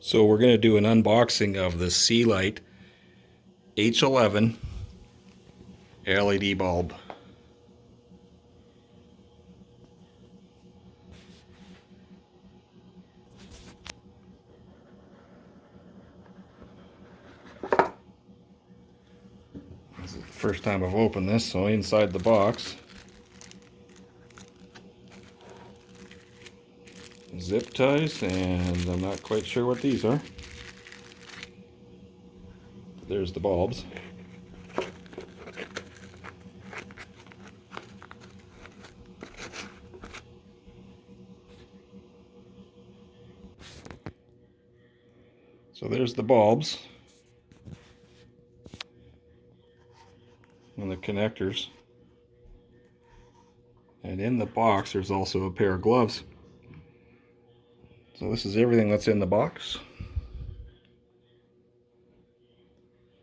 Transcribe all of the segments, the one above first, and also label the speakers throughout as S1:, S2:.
S1: So we're going to do an unboxing of the C-Light H11 LED bulb. This is the first time I've opened this, so inside the box, zip ties, and I'm not quite sure what these are. There's the bulbs. So there's the bulbs and the connectors. And in the box there's also a pair of gloves. So this is everything that's in the box.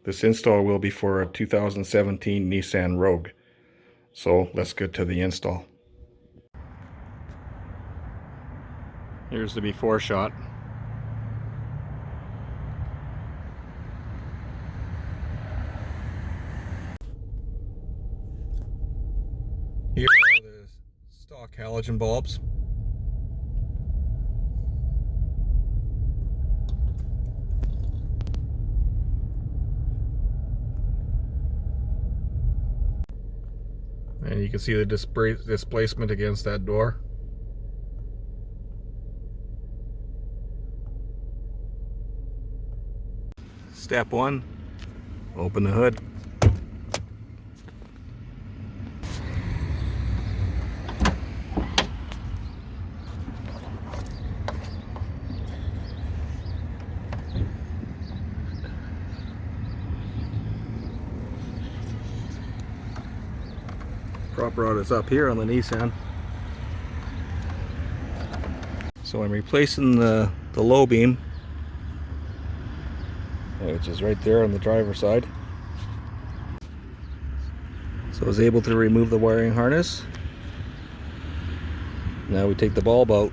S1: This install will be for a 2017 Nissan Rogue. So let's get to the install. Here's the before shot. Here are the stock halogen bulbs. And you can see the displacement against that door. Step one, open the hood. Prop rod is up here on the Nissan. So I'm replacing the low beam, which is right there on the driver's side. So I was able to remove the wiring harness. Now we take the bulb out.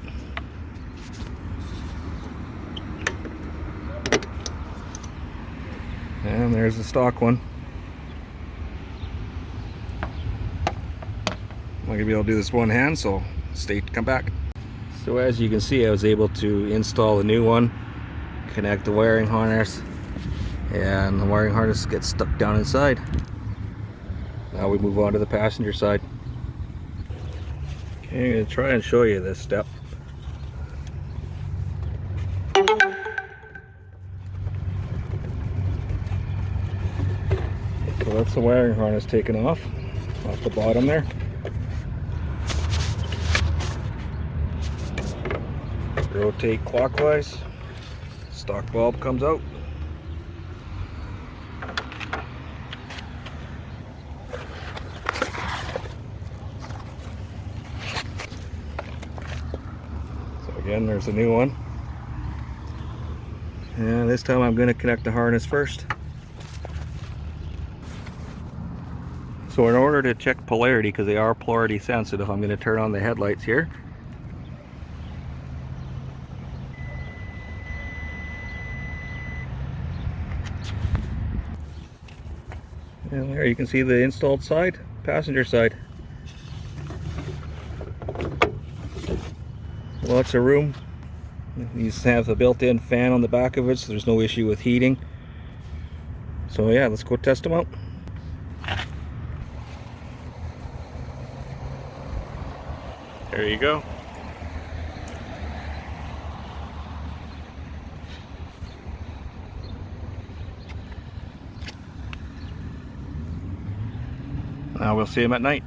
S1: And there's the stock one. I'm going to be able to do this one hand, so come back. So as you can see, I was able to install a new one, connect the wiring harness, and the wiring harness gets stuck down inside. Now we move on to the passenger side. Okay, I'm going to try and show you this step. So that's the wiring harness taken off the bottom there. Rotate clockwise, stock bulb comes out. So again, there's a new one. And this time I'm going to connect the harness first. So in order to check polarity, because they are polarity sensitive, I'm going to turn on the headlights here. And there you can see the installed side, passenger side. Lots of room. You have a built-in fan on the back of it, so there's no issue with heating. So yeah, let's go test them out. There you go. Now we'll see them at night.